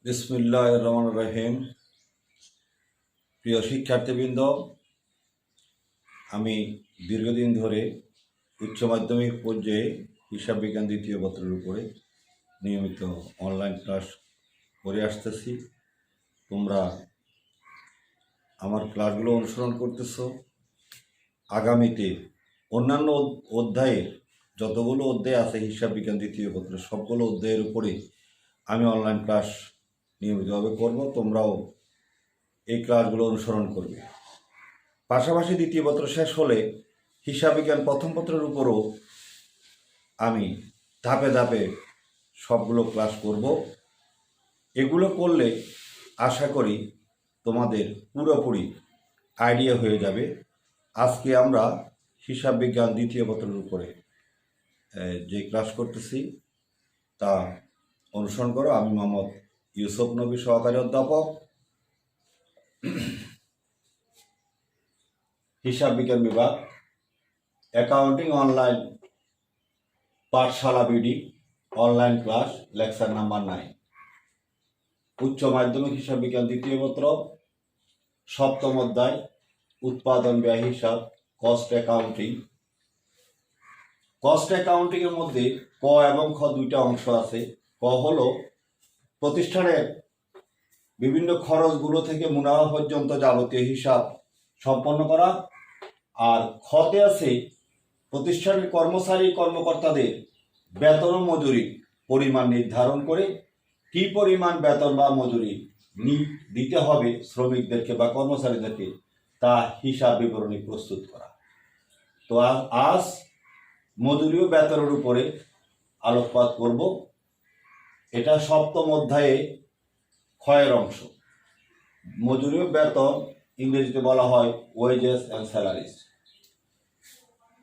বিসমিল্লাহির রহমানির রহিম। প্রিয় শিক্ষার্থীবৃন্দ, আমি দীর্ঘদিন ধরে উচ্চ মাধ্যমিক পর্যায়ে হিসাব বিজ্ঞান দ্বিতীয় পত্রের উপরে নিয়মিত অনলাইন ক্লাস করে আসতেছি। তোমরা আমার ক্লাসগুলো অনুসরণ করতেছো। আগামীতে অন্যান্য অধ্যায়ের যতগুলো অধ্যায় আছে হিসাব বিজ্ঞান দ্বিতীয় পত্রের সবগুলো অধ্যায়ের উপরে আমি অনলাইন ক্লাস নিয়মিতভাবে করব। তোমরাও এই ক্লাসগুলো অনুসরণ করবে। পাশাপাশি দ্বিতীয় পত্র শেষ হলে হিসাব বিজ্ঞান প্রথম পত্রের উপরও আমি ধাপে ধাপে সবগুলো ক্লাস করব। এগুলো করলে আশা করি তোমাদের পুরোপুরি আইডিয়া হয়ে যাবে। আজকে আমরা হিসাব বিজ্ঞান দ্বিতীয় পত্রের উপরে যে ক্লাস করতেছি তা অনুসরণ করো। আমি মোহাম্মদ ইউসুফ নবী, সহকারী অধ্যাপক, হিসাব বিজ্ঞান বিভাগ, অ্যাকাউন্টিং অনলাইন পাঠশালা BD, online class, lecture number 9, উচ্চ মাধ্যমিক হিসাব বিজ্ঞান দ্বিতীয় পত্র, সপ্তম অধ্যায় উৎপাদন ব্যয় হিসাব, কস্ট অ্যাকাউন্টিং। কস্ট অ্যাকাউন্টিং এর মধ্যে ক এবং খ দুইটা অংশ আছে। ক হলো প্রতিষ্ঠানের বিভিন্ন খরচগুলো থেকে মুনাফা পর্যন্ত যাবতীয় হিসাব সম্পন্ন করা, আর খতে আছে প্রতিষ্ঠানের কর্মকর্তাদের বেতন ও মজুরি পরিমাণ নির্ধারণ করে কি পরিমাণ বেতন বা মজুরি দিতে হবে শ্রমিকদেরকে বা কর্মচারীদেরকে তা হিসাব বিবরণী প্রস্তুত করা। তো আজ মজুরি ও বেতনের উপরে আলোকপাত করব। এটা সপ্তম অধ্যায়ে ক্ষয়ের অংশ। মজুরি ও বেতন ইংরেজিতে বলা হয় ওয়েজেস অ্যান্ড স্যালারিজ।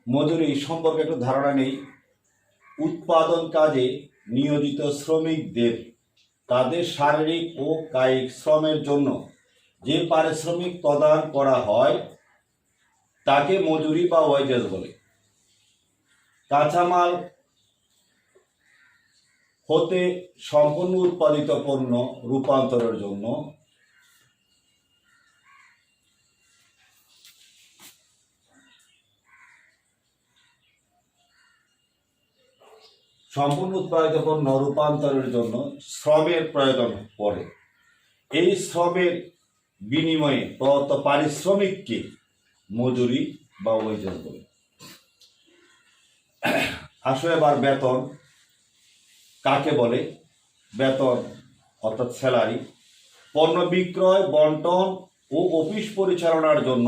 মজুরি সম্পর্কে একটু ধারণা নেই। উৎপাদন কাজে নিয়োজিত শ্রমিকদের তাদের শারীরিক ও কায়িক শ্রমের জন্য যে পারিশ্রমিক প্রদান করা হয় তাকে মজুরি বা ওয়েজেস বলে। কাঁচামাল হতে সম্পূর্ণ উৎপাদিত পণ্য রূপান্তরের জন্য শ্রমের প্রয়োজন পড়ে। এই শ্রমের বিনিময়ে প্রদত্ত পারিশ্রমিককে মজুরি বা ওয়েজেস বলে। আসো এবার বেতন কাকে বলে। বেতন অর্থাৎ স্যালারি পণ্য বিক্রয়, বন্টন ও অফিস পরিচালনার জন্য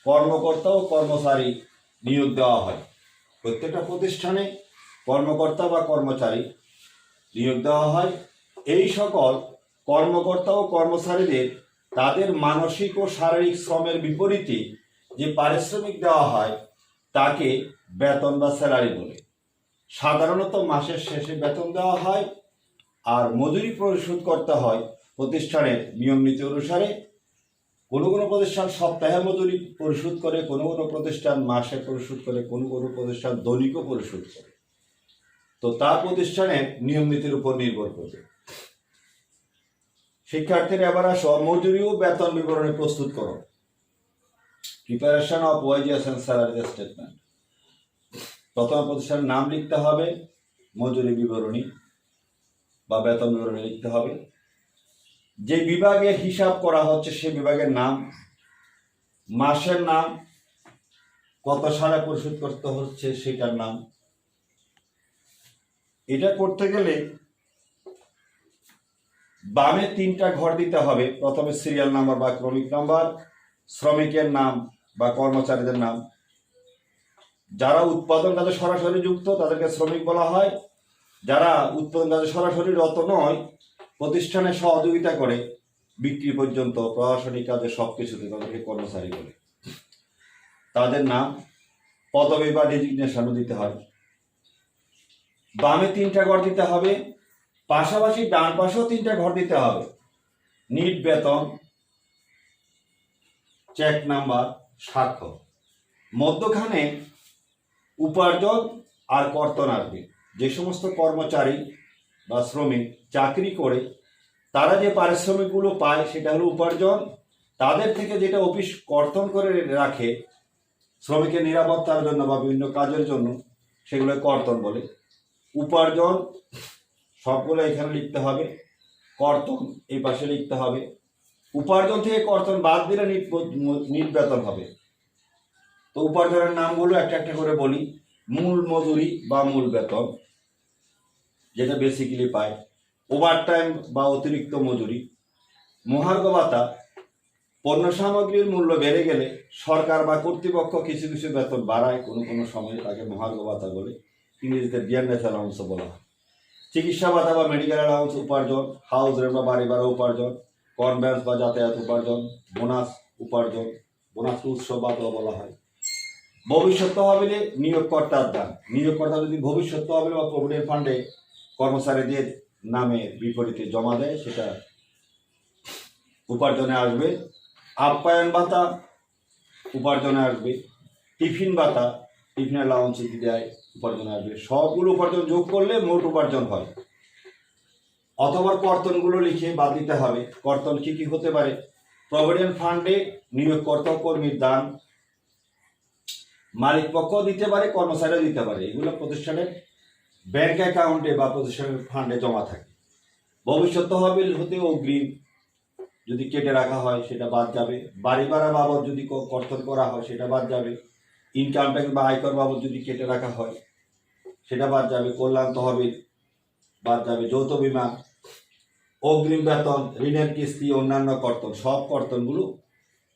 কর্মকর্তা ও কর্মচারী নিয়োগ দেওয়া হয়। প্রত্যেকটা প্রতিষ্ঠানে কর্মকর্তা বা কর্মচারী নিয়োগ দেওয়া হয়। এই সকল কর্মকর্তা ও কর্মচারীদের তাদের মানসিক ও শারীরিক শ্রমের বিপরীতে যে পারিশ্রমিক দেওয়া হয় তাকে বেতন বা স্যালারি বলে। সাধারণত মাসের শেষে বেতন দেওয়া হয় আর মজুরি পরিশোধ করতে হয় প্রতিষ্ঠানের নিয়ম নীতি অনুসারে। কোনো কোনো প্রতিষ্ঠান সপ্তাহে মজুরি পরিশোধ করে, কোনো কোনো প্রতিষ্ঠান মাসে পরিশোধ করে, কোনো কোনো প্রতিষ্ঠান দৈনিকও পরিশোধ করে। তো তা প্রতিষ্ঠানের নিয়ম নীতির উপর নির্ভর করবে। শিক্ষার্থীরা এবার আসো মজুরি ও বেতন বিবরণী প্রস্তুত করো। Preparation of wages and salary statement. প্রথমে প্রতিষ্ঠানের নাম লিখতে হবে, মজুরি বিবরণী বা বেতন বিবরণী লিখতে হবে, যে বিভাগে হিসাব করা হচ্ছে সে বিভাগের নাম, মাসের নাম, কত সালে পরিশোধ করতে হচ্ছে সেটার নাম। এটা করতে গেলে বামে 3টা ঘর দিতে হবে। প্রথমে সিরিয়াল নাম্বার বা ক্রমিক নাম্বার, শ্রমিকের নাম বা কর্মচারীদের নাম। যারা উৎপাদন কাজে সরাসরি যুক্ত তাদেরকে শ্রমিক বলা হয়। যারা উৎপাদন কাজে সরাসরি রত নয়, প্রতিষ্ঠানে সহযোগিতা করে বিক্রি পর্যন্ত প্রশাসনিক কাজে সবকিছুতে, তাদেরকে কর্মচারী বলে। তাদের নাম, পদবি বা ডেজিগনেশনও দিতে হয়। বামে 3টা ঘর দিতে হবে, পাশাপাশি ডান পাশেও 3টা ঘর দিতে হবে। নিট বেতন, চেক নাম্বার, স্বাক্ষর। মধ্যখানে উপার্জন আর কর্তন আসবে। যে সমস্ত কর্মচারী বা শ্রমিক চাকরি করে তারা যে পারিশ্রমিকগুলো পায় সেটা হলো উপার্জন। তাদের থেকে যেটা অফিস কর্তন করে রাখে শ্রমিকের নিরাপত্তার জন্য বা বিভিন্ন কাজের জন্য, সেগুলো কর্তন বলে। উপার্জন সবগুলো এখানে লিখতে হবে, কর্তন এই পাশে লিখতে হবে। উপার্জন থেকে কর্তন বাদ দিলে নিট বেতন হবে। তো উপার্জনের নামগুলো একটা একটা করে বলি। মূল মজুরি বা মূল বেতন, যেটা বেসিক্যালি পায়। ওভার টাইম বা অতিরিক্ত মজুরি। মহার্ঘ ভাতা, পণ্য সামগ্রীর মূল্য বেড়ে গেলে সরকার বা কর্তৃপক্ষ কিছু কিছু বেতন বাড়ায়, কোনো কোনো সময় তাকে মহার্ঘ ভাতা বলে, ইংরেজিতে ডিয়ারনেস অ্যালাউন্স বলা হয়। চিকিৎসা ভাতা বা মেডিকেল অ্যালাউন্স উপার্জন। হাউস রেন্ট বা বাড়ি ভাড়া উপার্জন। কনভেন্স বা যাতায়াত উপার্জন। বোনাস উপার্জন, বোনাস উৎসব ভাতাও বলা হয়। ভবিষ্যৎ তহবিলে নিয়োগকর্তার দান, নিয়োগকর্তা যদি ভবিষ্যৎ তহবিল বা প্রভিডেন্ট ফান্ডে কর্মচারীদের নামে বিপরীতে জমা দেয়, সেটা উপার্জনে আসবে। আপ্যায়ন ভাতা উপার্জনে আসবে। টিফিন ভাতা, টিফিন অ্যালাউন্স যদি দেয়, উপার্জনে আসবে। সবগুলো উপার্জন যোগ করলে মোট উপার্জন হয়। অথবা কর্তনগুলো লিখে বাদ দিতে হবে। কর্তন কি কি হতে পারে? প্রভিডেন্ট ফান্ডে নিয়োগকর্তা কর্মীর দান, মালিক পক্ষ দিতে পারে, কর্মচারীও দিতে পারে। এগুলো প্রতিষ্ঠানের ব্যাংক অ্যাকাউন্টে বা প্রতিষ্ঠানের ফান্ডে জমা থাকে। ভবিষ্যৎ তহবিল হতে অগ্রিম যদি কেটে রাখা হয় সেটা বাদ যাবে। বাড়ি ভাড়া বাবদ যদি কর্তন করা হয় সেটা বাদ যাবে। ইনকাম ট্যাক্স বা আয়কর বাবদ যদি কেটে রাখা হয় সেটা বাদ যাবে। কল্যাণ তহবিল বাদ যাবে। যৌথ বিমা, অগ্রিম বেতন, ঋণের কিস্তি, অন্যান্য কর্তন, সব কর্তনগুলো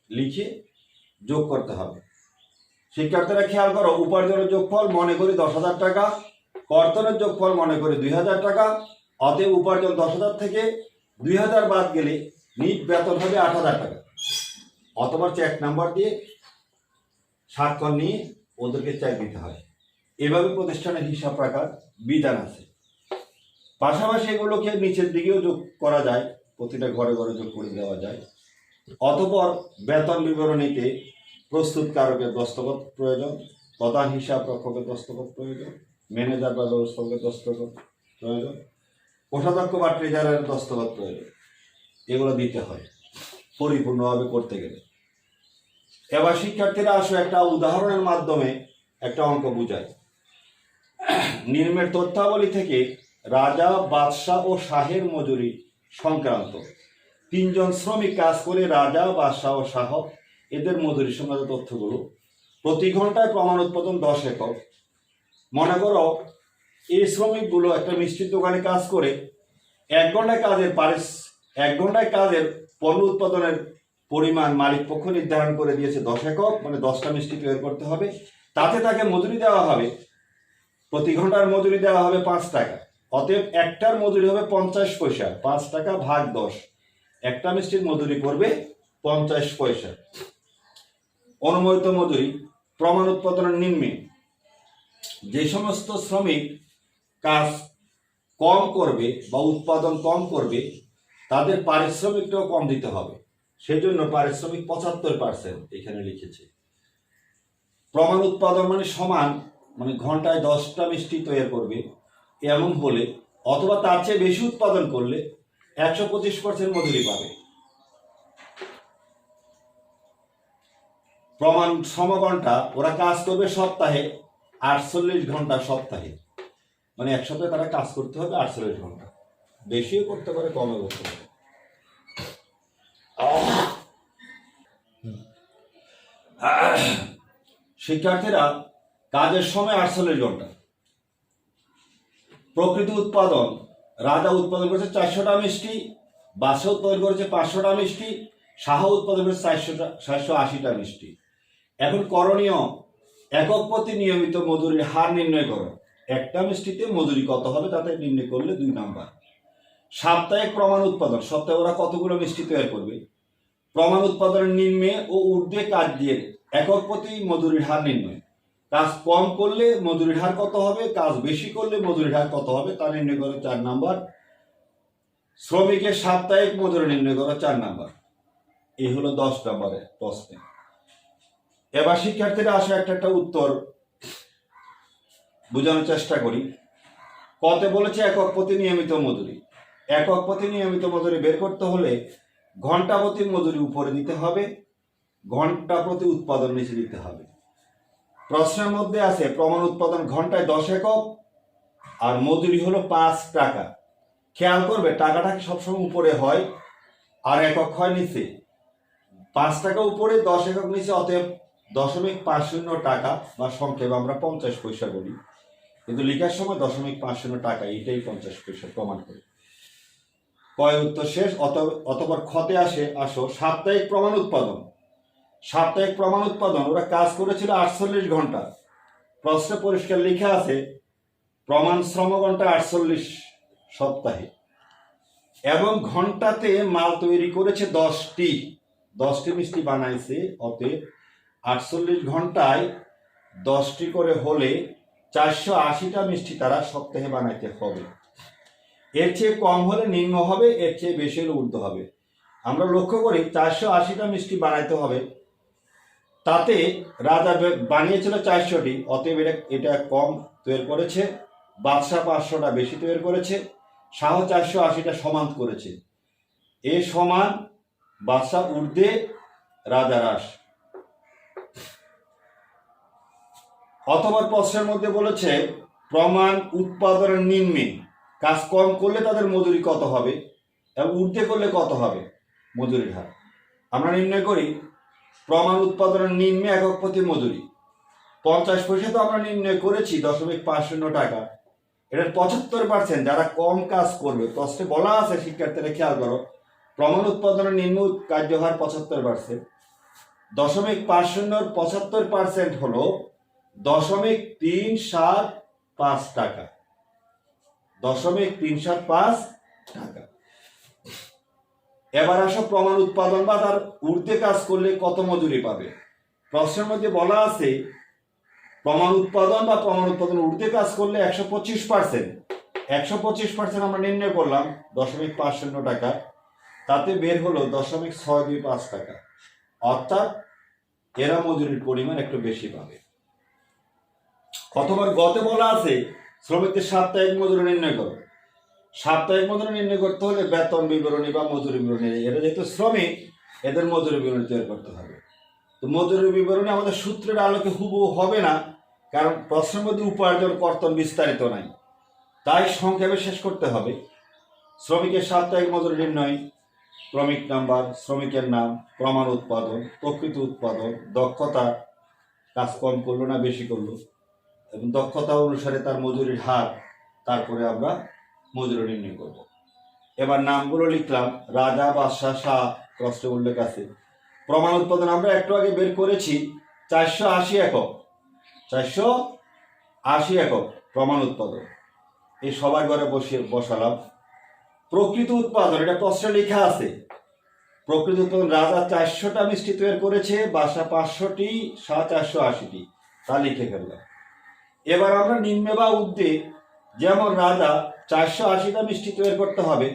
লিখে যোগ করতে হবে। শিক্ষার্থীরা খেয়াল করো, উপার্জনের যোগফল মনে করি 10,000 টাকা, কর্তনের যোগফল মনে করি 2,000 টাকা। অতএব উপার্জন 10,000 থেকে 2,000 বাদ গেলে নিট বেতন হবে 8,000 টাকা। অথবা চেক নাম্বার দিয়ে স্বাক্ষর নিয়ে ওদেরকে চেক দিতে হয়। এভাবে প্রতিষ্ঠানের হিসাব রাখার বিধান আছে। পাশাপাশি এগুলোকে নিচের দিকেও যোগ করা যায়, প্রতিটা ঘরে ঘরে যোগ করে দেওয়া যায়। অতঃপর বেতন বিবরণীতে প্রস্তুতকারকের দস্তখত প্রয়োজন, প্রধান হিসাব রক্ষকের দস্তখত প্রয়োজন, ম্যানেজার বা ব্যবস্থাপকের দস্তখত প্রয়োজন, কোষাধ্যক্ষ বা ট্রেজারের দস্তখত প্রয়োজন। এগুলো দিতে হয় পরিপূর্ণভাবে করতে গেলে। এবার শিক্ষার্থীরা আসো একটা উদাহরণের মাধ্যমে একটা অঙ্ক বুঝায়। নিম্নের তথ্যাবলী থেকে রাজা, বাদশাহ ও শাহের মজুরি সংক্রান্ত 3 জন শ্রমিক কাজ করে রাজা, বাদশাহ ও শাহ এদের মজুরি সংক্রান্ত তথ্যগুলো। প্রতি ঘন্টায় প্রমাণ উৎপাদন 10 একক। মনে করো এই শ্রমিকগুলো একটা মিষ্টির দোকানে কাজ করে 1 ঘন্টায় কাজের পণ্য উৎপাদনের পরিমাণ মালিক পক্ষ নির্ধারণ করে দিয়েছে 10 একক, মানে 10টা মিষ্টি তৈরি করতে হবে। তাতে তাকে মজুরি দেওয়া হবে, প্রতি ঘন্টার মজুরি দেওয়া হবে 5 টাকা। অতএব একটার মজুরি হবে 50 পয়সা। 5 টাকা ভাগ 10, একটা মিষ্টির মজুরি পড়বে 50 পয়সা। অনুমোদিত মজুরি। প্রমাণ উৎপাদনের নিম্নে যে সমস্ত শ্রমিক কাজ কম করবে বা উৎপাদন কম করবে তাদের পারিশ্রমিকটাও কম দিতে হবে। সেজন্য পারিশ্রমিক 75% এখানে লিখেছে। প্রমাণ উৎপাদন মানে সমান, মানে ঘন্টায় 10টা মিষ্টি তৈরি করবে এমন হলে, অথবা তার চেয়ে বেশি উৎপাদন করলে 125% মজুরি পাবে। প্রমাণ সমঘন্টা, ওরা কাজ করবে সপ্তাহে 48 ঘন্টা সপ্তাহে, মানে এক সপ্তাহে তারা কাজ করতে হবে 48 ঘন্টা। বেশিও করতে পারে, কমও করতে পারে। শিক্ষার্থীরা কাজের সময় 48 ঘন্টা। প্রকৃত উৎপাদন, রাজা উৎপাদন করেছে 400টা মিষ্টি, বাদশাহ উৎপাদন করেছে 500টা মিষ্টি, শাহ উৎপাদন করেছে 480টা মিষ্টি। এখন করণীয়, একক প্রতি নিয়মিত মজুরির হার নির্ণয় করো। একটা মিষ্টিতে মজুরি কত হবে তাতে নির্ণয় করলে 2 নাম্বার। সাপ্তাহিক প্রমাণ উৎপাদন, সপ্তাহে ওরা কতগুলো মিষ্টি তৈরি করবে। প্রমাণ উৎপাদনের নিম্নে ও ঊর্ধ্বে কাজ দিয়ে একক প্রতি মজুরির হার নির্ণয়। কাজ কম করলে মজুরির হার কত হবে, কাজ বেশি করলে মজুরির হার কত হবে তা নির্ণয় করো 4 নাম্বার। শ্রমিকের সাপ্তাহিক মজুরি নির্ণয় করো 4 নাম্বার। এই হলো 10 নম্বরের প্রশ্ন। এবার শিক্ষার্থীরা আসে একটা উত্তর বোঝানোর চেষ্টা করি। কতে বলেছে একক প্রতি নিয়মিত মজুরি। একক প্রতি নিয়মিত মজুরি বের করতে হলে ঘন্টা প্রতি মজুরি উপরে দিতে হবে, ঘন্টা প্রতি উৎপাদন নিচে দিতে হবে। প্রশ্নের মধ্যে আছে প্রমাণ উৎপাদন ঘন্টায় 10 একক আর মজুরি হলো 5 টাকা। খেয়াল করবে টাকাটা কি সবসময় উপরে হয় আর একক হয় নিচে। 5 টাকা উপরে 10 একক নিচে, অতএব 0.50 টাকা বা সংক্ষেপে আমরা 50 পয়সা বলি, কিন্তু লেখার সময় 0.50 টাকা, এটাই 50 পয়সা প্রমাণ করে। কয়ের উত্তর শেষ। অতঃপর খতে আসো সাপ্তাহিক প্রমাণ উৎপাদন। সাপ্তাহিক প্রমাণ উৎপাদন ওরা কাজ করেছিল 48 ঘন্টা। প্রশ্নে পরিষ্কার লেখা আছে প্রমাণ শ্রম ঘন্টা 48 সপ্তাহে, এবং ঘন্টাতে মাল তৈরি করেছে 10টি মিষ্টি বানাইছে। অতএব 48 ঘন্টায় 10টি করে হলে 480টা মিষ্টি তারা সপ্তাহে বানাইতে হবে। এর চেয়ে কম হলে নিম্ন হবে, এর চেয়ে বেশি হলে ঊর্ধ্ব হবে। আমরা লক্ষ্য করি 480টা মিষ্টি বানাইতে হবে, তাতে রাজা বানিয়েছিল 400টি, অতএব এটা কম তৈরি করেছে। বাদশাহ 500টা বেশি তৈরি করেছে, শাহ 480টা সমান করেছে। এ সমান বাদশাহ ঊর্ধ্বে, রাজা হ্রাস। অথবা প্রশ্নের মধ্যে বলেছে প্রমাণ উৎপাদনের নিম্নে কাজ কম করলে তাদের মজুরি কত হবে এবং ঊর্ধ্বে করলে কত হবে মজুরির হার। আমরা নির্ণয় করি প্রমাণ উৎপাদনের নিম্নে একক প্রতি মজুরি 50 পয়সা, তো আমরা নির্ণয় করেছি 0.50 টাকা। এটার 75% যারা কম কাজ করবে। প্রশ্নে বলা আছে, শিক্ষার্থীরা খেয়াল করো, প্রমাণ উৎপাদনের নিম্ন কার্যহার 75%। 0.50 75% হলো 0.375 টাকা। 0.375 টাকা। এবার আসো প্রমাণ উৎপাদন বা তার ঊর্ধ্বে কাজ করলে কত মজুরি পাবে। প্রশ্নের মধ্যে বলা আছে প্রমাণ উৎপাদন বা প্রমাণ উৎপাদন ঊর্ধ্বে কাজ করলে 125%। 125% আমরা নির্ণয় করলাম 0.50 টাকা, তাতে বের হলো 0.625 টাকা। অর্থাৎ এরা মজুরির পরিমাণ একটু বেশি পাবে। অথবা গতে বলা আছে শ্রমিকদের সাপ্তাহিক মজুরি নির্ণয় করো। সাপ্তাহিক মজুরি নির্ণয় করতে হলে বেতন বিবরণী বা মজুরি বিবরণী, এরা যেহেতু শ্রমিক এদের মজুরি বিবরণী তৈরি করতে হবে। তো মজুরি বিবরণী আমাদের সূত্রের আলোকে হুবহু হবে না, কারণ প্রশ্নের মধ্যে উপার্জন কর্তন বিস্তারিত নাই, তাই সংক্ষেপে শেষ করতে হবে। শ্রমিকের সাপ্তাহিক মজুরি নির্ণয়, শ্রমিক নাম্বার, শ্রমিকের নাম, প্রমাণ উৎপাদন, প্রকৃত উৎপাদন, দক্ষতা, কাজ কম করলো না বেশি করলো, এবং দক্ষতা অনুসারে তার মজুরির হার, তারপরে আমরা মজুরি নির্ণয় করব। এবার নামগুলো লিখলাম, রাজা, বাদশাহ, শাহ, প্রশ্নে উল্লেখ আছে। প্রমাণ উৎপাদন আমরা একটু আগে বের করেছি 480 একক। 480 একক প্রমাণ উৎপাদন, এই সবার ঘরে বসালাম। প্রকৃত উৎপাদন, এটা প্রশ্নে লেখা আছে। প্রকৃত উৎপাদন রাজা 400টা মিষ্টি তৈরি করেছে, বাদশাহ 500টি, শাহ 480টি, তা লিখে ফেললাম। এবার আমরা নিম্নে বা ঊর্ধ্বে, যেমন রাজা 480টা মিষ্টি তৈরি করতে হবে,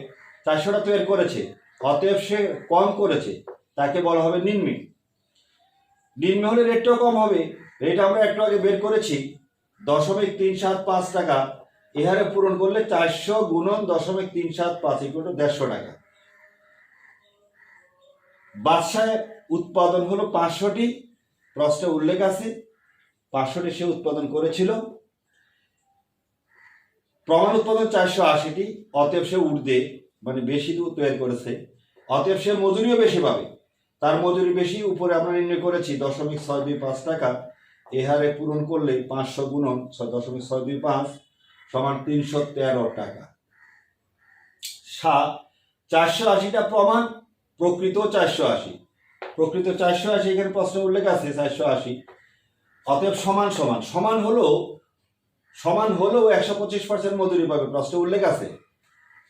400টা তৈরি করেছে, অতএব সে কম করেছে, তাকে বলা হবে নিম্নে। নিম্নে হলে রেটটাও কম হবে। রেট আমরা একটু আগে বের করেছি 0.375 টাকা। এহারে পূরণ করলে 400 গুণন 0.375 = 150 টাকা। বাদশাহ উৎপাদন হলো 500টি, প্রশ্নে উল্লেখ আছে 500টি সে উৎপাদন করেছিল। প্রমাণ উৎপাদন 480টি, অতএব সে ঊর্ধ্বে, মানে বেশি তৈরি করেছে, অতএব সে মজুরিও বেশি পাবে। তার মজুরি বেশি, উপরে আমরা নির্ণয় করেছি 0.625 টাকা। এহারে পূরণ করলে 500 গুণন 0.625 সমান 313 টাকা। 480টা প্রমাণ, প্রকৃত 480। প্রকৃত 480, এখানে প্রশ্নে উল্লেখ আছে 480। অতএব সমান সমান সমান হলেও 125% মজুরি পাবে, প্রশ্নে উল্লেখ আছে।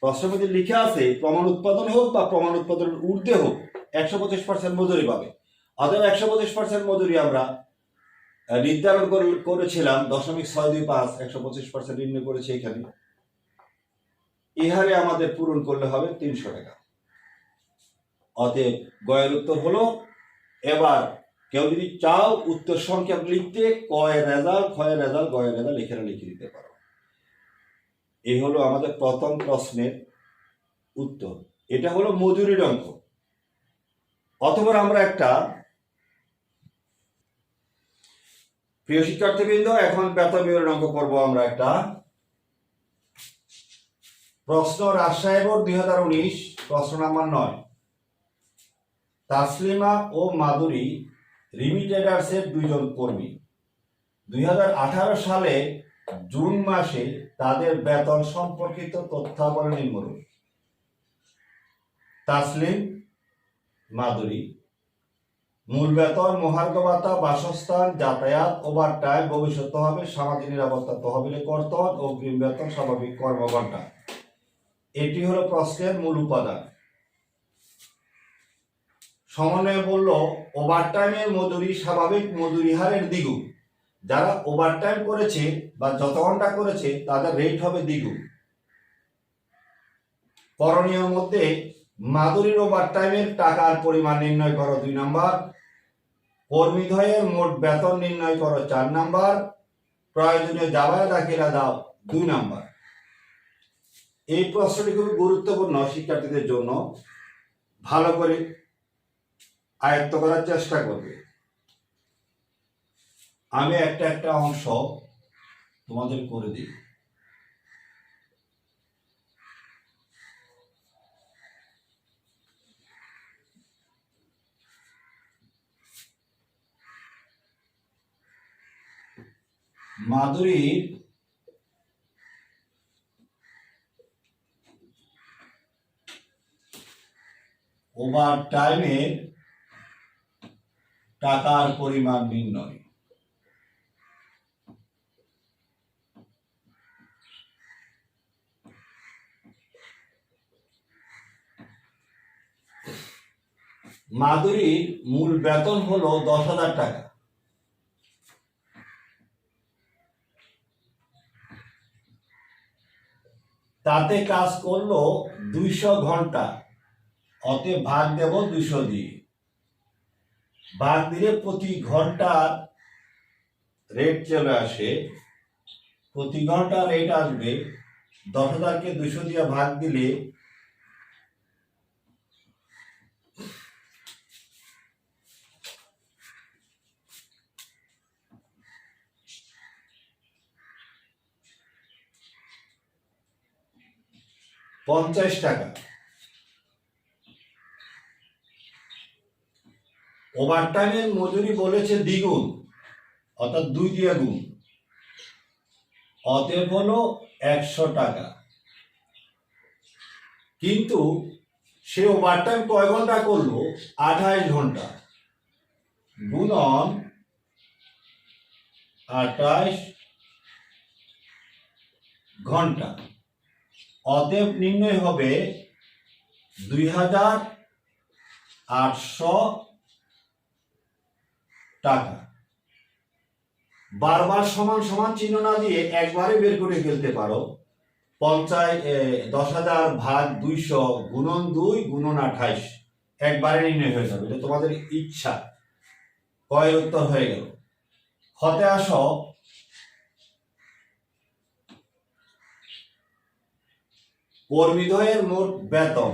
প্রশ্নের মধ্যে লিখা আছে প্রমাণ উৎপাদন হোক বা প্রমাণ উৎপাদনের ঊর্ধ্বে হোক 125% মজুরি পাবে। অতএব 125% মজুরি আমরা নির্ধারণ করেছিলাম 0.625, 125% নির্ণয় করেছি এখানে। এহারে আমাদের পূরণ করলে হবে 300 টাকা। অতএব গয়ের উত্তর হলো। এবার কেউ যদি চাও উত্তর সংক্ষেপ লিখতে, কয়ের রেজাল্ট, খয়ের রেজাল্ট, গয়ের রেজাল্ট এখানে লিখে দিতে পারো। এই হলো আমাদের প্রথম প্রশ্নের উত্তর। এটা হলো মজুরির অঙ্ক। অথবা আমরা একটা, প্রিয় শিক্ষার্থীবৃন্দ, এখন বেতন বিবরণ অঙ্ক করবো আমরা একটা। প্রশ্ন রাজশাহী বোর্ড 2019, প্রশ্ন নাম্বার 9। তাসলিমা ও মাধুরী রিমি ট্রেডার্সের দুইজন কর্মী। 2018 সালে জুন মাসে তাদের বেতন সম্পর্কিত তথ্যাবলী নিম্নরূপ। তাসলিম, মাধুরী। মূল বেতন, মহার্ঘ ভাতা, বাসস্থান, যাতায়াত, ওভারটাইম, ভবিষ্যৎ তহবিল, সামাজিক নিরাপত্তা তহবিলে কর্তন, অগ্রিম বেতন, স্বাভাবিক কর্মঘণ্টা। এটি হলো প্রশ্নের মূল উপাদান। সমন্বয়ে বলল ওভারটাইমের মজুরি স্বাভাবিক মজুরি হারের দ্বিগুণ। যারা ওভারটাইম করেছে বা যত ঘন্টা করেছে তাদের রেট হবে দ্বিগুণ। করণীয় মধ্যে মাধুরীর ওভারটাইমের টাকার পরিমাণ নির্ণয় করো 2 নাম্বার, কর্মীদ্বয়ের মোট বেতন নির্ণয় করো 4 নাম্বার, প্রয়োজনীয় জাবায়া দাখিলা দাও 2 নাম্বার। এই প্রশ্নটি খুবই গুরুত্বপূর্ণ শিক্ষার্থীদের জন্য, ভালো করে আয়ত্ত করার চেষ্টা করবে। আমি একটা অংশ তোমাদের করে দিই। মাধুরীর ওভারটাইমের টাকার পরিমাণ নির্ণয়। মাধুরীর মূল বেতন হলো 10,000 টাকা। তাতে কাজ করলো 200 ঘন্টা, অতএব ভাগ দেব 200 দিয়ে। ভাগ দিলে প্রতি ঘন্টার রেট চলে আসে, প্রতি ঘন্টা রেট আসবে 10,000কে 200 দিয়ে ভাগ দিলে 50 টাকা। ওভারটাইমের মজুরি বলেছে দ্বিগুণ, অর্থাৎ 2 দিয়ে গুণ, অতএব হলো 100 টাকা। কিন্তু সে ওভারটাইম কয় ঘন্টা করলো? 28 ঘন্টা। গুণন 28 ঘন্টা, অতএব নির্ণয় হবে 2,800 টাকা। বারবার সমান সমান চিহ্ন না দিয়ে একবারে বের করে ফেলতে পারো। 10,000 ভাগ 200 গুণন 2 গুণন 28 একবারে নির্ণয় হয়ে যাবে। এটা তোমাদের ইচ্ছা। কয়ের উত্তর হয়ে গেল। হতে আসো কর্মীদ্বয়ের মোট বেতন।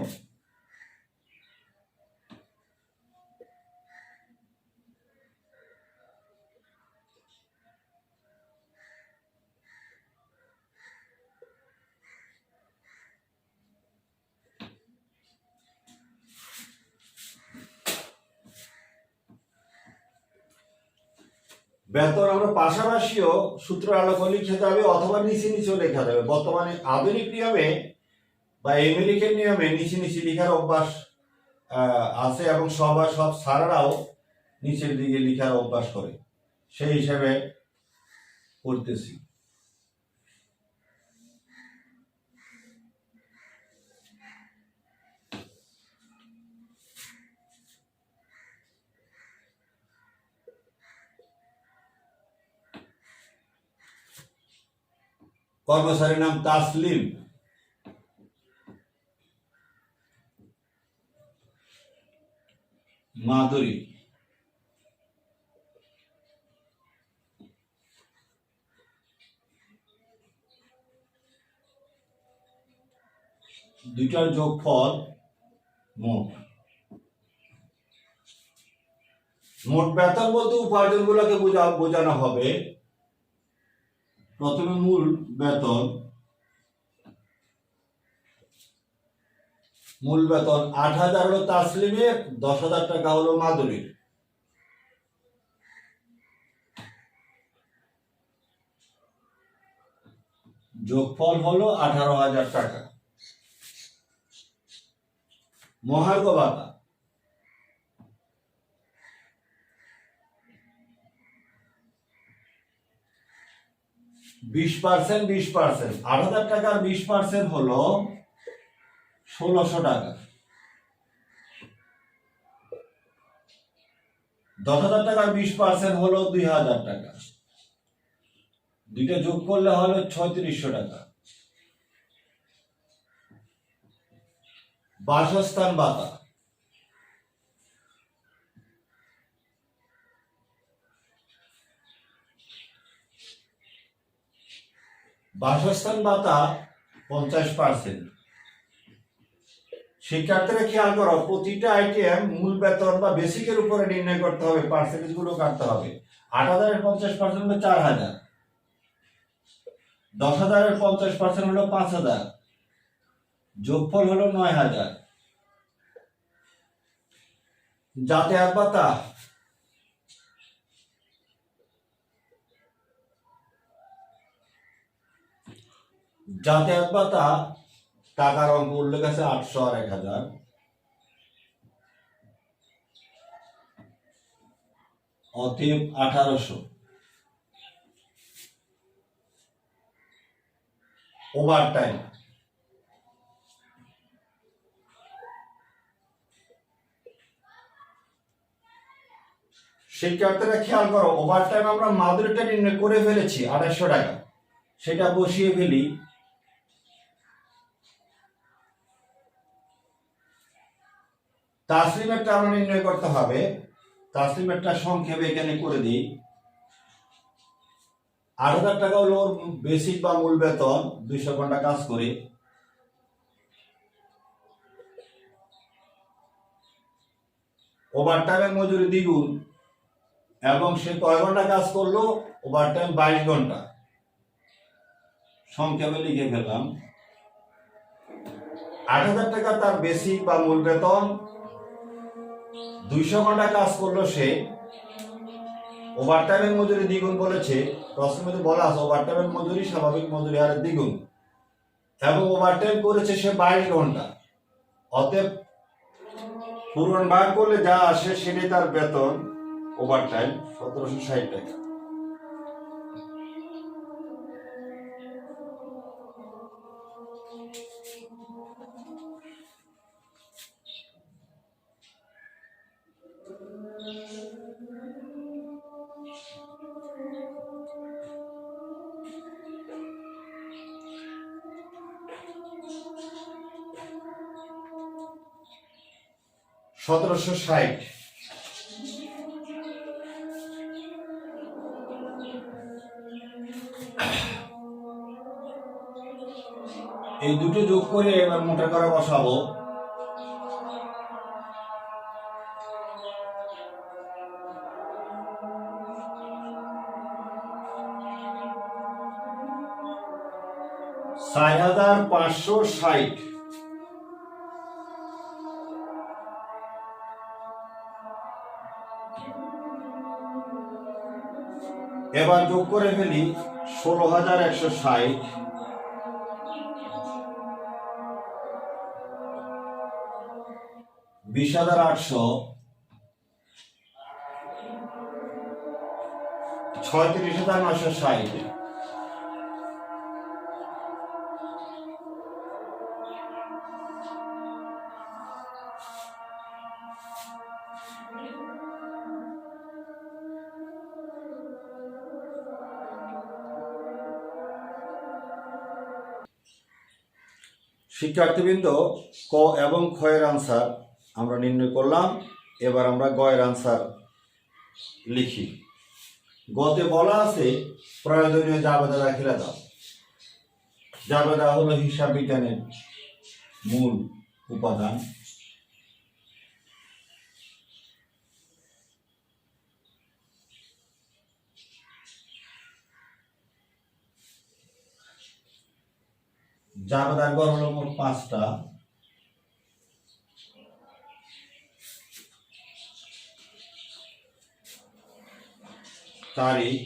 বেতন আমরা পাশাপাশিও সূত্র আলোকে লিখে যাবে অথবা নিচে নিচেও লেখা যাবে। বর্তমানে আধুনিক নিয়মে বা আমেরিকান নিয়মে নিচে নিচে লেখার অভ্যাস আছে এবং সব স্যাররাও নিচের দিকে লেখার অভ্যাস করে, সেই হিসাবে করতেছি। কর্মচারীর নাম তাসলিম, মাধুরী। দুইটার যোগফল মোট। মোট বেতন বলতে উপার্জনগুলোকে বোঝানো হবে। প্রথমে মূল বেতন। মূল বেতন 8,000 হলো তাসলিমের, 10,000 টাকা হলো মাধুরীর। যোগফল হলো 18,000 টাকা। মহার্ঘ ভাতা 20%, 20%, 8,000 টাকার 20% হলো 1,600 টাকা। 10,000 টাকার 20% হলো 2,000 টাকা। দুইটা যোগ করলে হলো 3,600 টাকা। বাসস্থান ভাতা বাসস্থান ভাতা 50%। শিক্ষার্থীরা খেয়াল করো, প্রতিটা আইটেম মূল বেতন বা বেসিকের উপরে নির্ণয় করতে হবে, পার্সেন্টেজ গুলো কাটতে হবে। 8,000 এর 50% হলো 4,000, 10,000 এর 50% হলো 5,000, যোগফল হলো 9,000। যাতায়াত ভাতা যাতায়াত ভাতা টাকার অঙ্ক উল্লেখ আছে 800 আর 1,000। অতএব 1,800। ওভারটাইম শিক্ষার্থীরা খেয়াল করো, ওভারটাইম আমরা মাদুরিটা নির্ণয় করে ফেলেছি 2,800 টাকা, সেটা বসিয়ে ফেলি। তাসলিমেরটা আমরা নির্ণয় করতে হবে, তাসলিমেরটা সংক্ষেপে এখানে করে দিই। 8,000 টাকা হলো ওর বেসিক বা মূল বেতন, 200 ঘন্টা কাজ করে। ওভারটাইমের মজুরি দ্বিগুণ, এবং সে কয় ঘন্টা কাজ করলো? ওভারটাইম 22 ঘন্টা। সংক্ষেপে লিখে ফেললাম। 8,000 টাকা তার বেসিক বা মূল বেতন, 200 ঘন্টা কাজ করলো সে। ওভারটাইমের মজুরি দ্বিগুণ বলেছে, প্রশ্নের মধ্যে বলা আছে ওভারটাইমের মজুরি স্বাভাবিক মজুরি হারের দ্বিগুণ, এবং ওভারটাইম করেছে সে 22 ঘন্টা। অতএব পূরণ ভাগ করলে যা আসে সেটাই তার বেতন। ওভারটাইম 1,760 টাকা। $1,760। এই দুটো যোগ করে এবার মোটা করে বসাবো। $4,560। এবার যোগ করে ফেলি 16,160, 20,800, 36,960। শিক্ষার্থীবৃন্দ, ক এবং খ এর আনসার আমরা নির্ণয় করলাম। এবার আমরা গ এর আনসার লিখি। গতে বলা আছে প্রয়োজনীয় জাবেদা দাখিলা দাও। জাবেদা হলো হিসাব বিজ্ঞানের মূল উপাদান। জাবেদার গড় হলো মোট 5টা। তারিখ,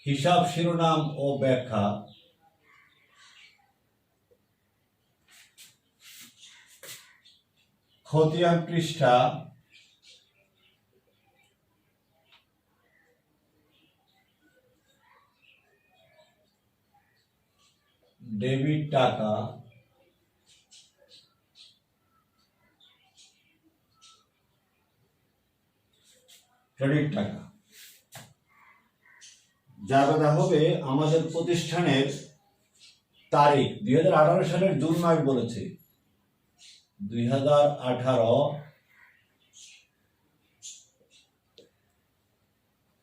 হিসাব শিরোনাম ও ব্যাখ্যা, খতিয়ান পৃষ্ঠা, ডেবিট টাকা, ক্রেডিট টাকা। জাবেদা হবে আমাদের প্রতিষ্ঠানের তারিখ 2018 সালের জুন মাস বলেছে, 2018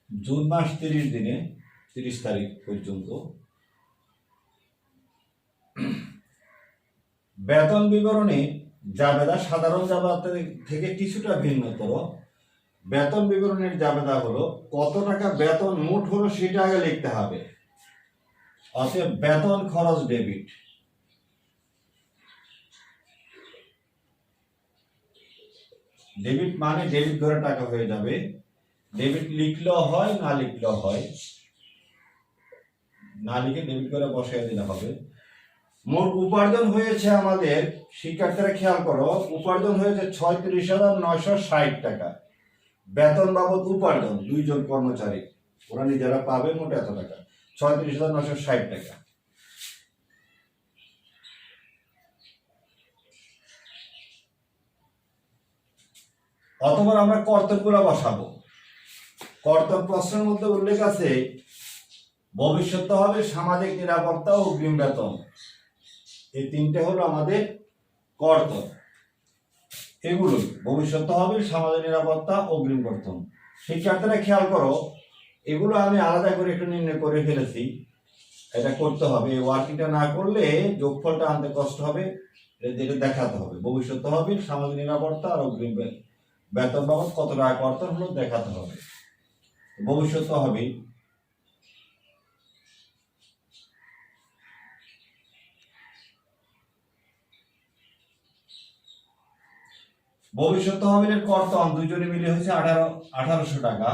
জুন মাস 30 দিনে 30 তারিখ পর্যন্ত। বেতন বিবরণী জাবেদা সাধারণ জাবেদা থেকে কিছুটা ভিন্নতর। বেতন বিবরণীর জাবেদা হলো কত টাকা বেতন মোট হলো সেটা আগে লিখতে হবে, অতএব বেতন খরচ ডেবিট। ডেবিট মানে ডেবিট করে টাকা হয়ে যাবে, ডেবিট লিখলেও হয় না লিখলেও হয়, না লিখে ডেবিট করে বসিয়ে দিলে হবে। মোট উপার্জন হয়েছে আমাদের, শিক্ষার্থীরা খেয়াল করো, উপার্জন হয়েছে 36,960 টাকা। বেতন বাবদ উপার্জন 2 জন কর্মচারী, ওরা নিজেরা পাবে মোট এত টাকা, 36,960 টাকা। অথবা আমরা কর্তনগুলো বসাবো। কর্তন প্রশ্নের মধ্যে উল্লেখ আছে ভবিষ্যৎ হবে সামাজিক নিরাপত্তা ও অগ্রিম বেতন, এই 3টে হলো আমাদের কর্তন। এগুলো ভবিষ্যৎ হবে সামাজিক নিরাপত্তা, অগ্রিম বেতন। শিক্ষার্থীরা খেয়াল করো, এগুলো আমি আলাদা করে একটু নির্ণয় করে ফেলেছি, এটা করতে হবে। এই ওয়ার্কিংটা না করলে যোগফলটা আনতে কষ্ট হবে, এটা দেখাতে হবে। ভবিষ্যৎ হবে সামাজিক নিরাপত্তা আর অগ্রিম বেতন বাবদ কত টাকা কর্তন হলো দেখাতে হবে। ভবিষ্যৎ হবে ভবিষ্যৎ তহবিলের কর্তন 2 জনে মিলে হয়েছে 1800 টাকা।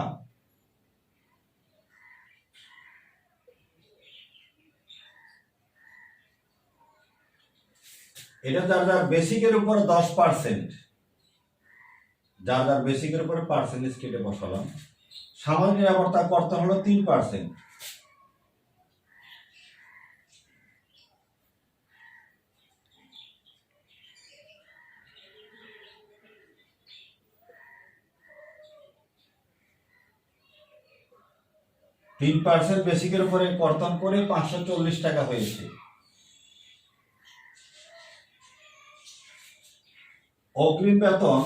এটা যার যার বেসিকের উপর 10%, যার যার বেসিকের উপরে পার্সেন্টেজ কেটে বসালাম। সামাজিক নিরাপত্তা কর্তন হলো 3%। বেসিকের উপরে কর্তন করে 540 টাকা হয়েছে। অগ্রিম বেতন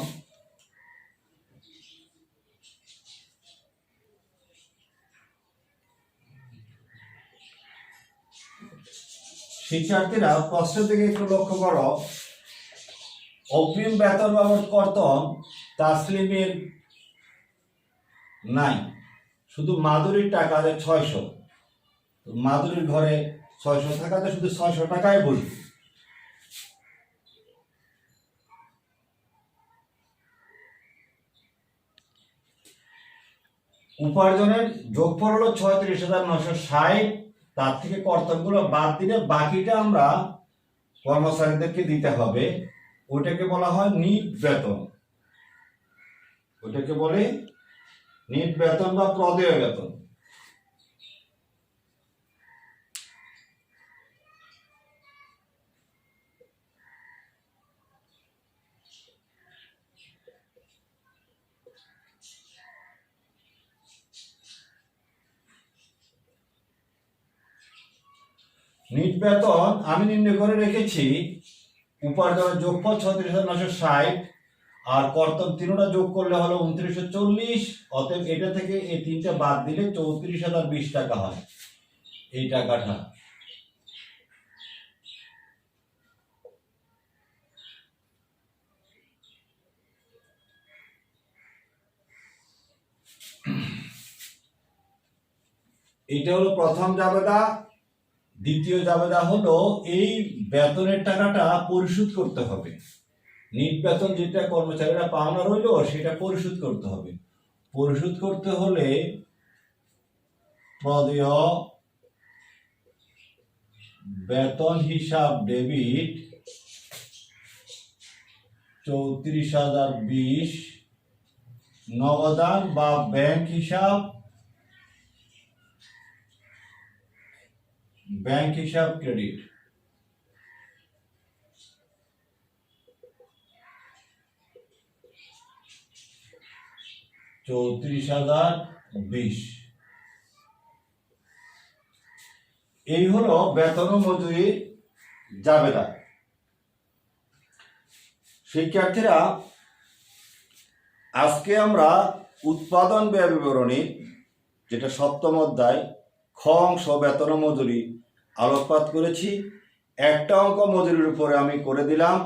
শিক্ষার্থীরা প্রশ্ন থেকে একটু লক্ষ্য করো, অগ্রিম বেতন বাবদ কর্তন তাসলিমের নাই, শুধু মাধুরীর টাকা আছে 600। মাধুরীর ঘরে 600 টাকাতে শুধু 600 টাকায় বসবে। উপার্জনের যোগফল হলো 36,960, তার থেকে কর্তনগুলো বাদ দিলে বাকিটা আমরা কর্মচারীদেরকে দিতে হবে। ওটাকে বলা হয় নিট বেতন, ওটাকে বলে নিট বেতন বা প্রদেয় বেতন। নিট বেতন আমি নির্ণয় করে রেখেছি উপার্জনের যোগফল 36,960 আর কর্তন তিনটা যোগ করলে হলো 2940। অতএব এটা থেকে এই তিনটা বাদ দিলে 34,020 টাকা হয় এই টাকাটা। এটা হলো প্রথম জাবেদা। দ্বিতীয় জাবেদা হলো এই বেতনের টাকাটা পরিশোধ করতে হবে। নিট বেতন যেটা কর্মচারীরা পাওনা রইল সেটা পরিশোধ করতে হবে। পরিশোধ করতে হলে প্রদেয় বেতন হিসাব ডেবিট 34,020, নগদান বা ব্যাংক হিসাব ক্রেডিট। $34,020 এই হলো বেতন ও মজুরি জাবেদা। শিক্ষার্থীরা, আজকে আমরা উৎপাদন ব্যয় বিবরণী যেটা সপ্তম অধ্যায় খ অংশ বেতন ও মজুরি আলোকপাত করেছি। একটা অঙ্ক মজুরির উপরে আমি করে দিলাম,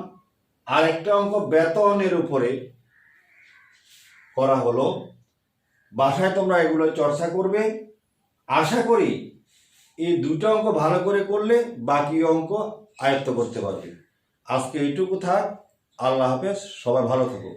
আর একটা অঙ্ক বেতনের উপরে করা হলো। বাসায় তোমরা এগুলো চর্চা করবে। আশা করি এই দুটো অঙ্ক ভালো করে করলে বাকি অঙ্ক আয়ত্ত করতে পারবে। আজকে এইটুকু থাক। আল্লাহ হাফেজ, সবাই ভালো থাকো।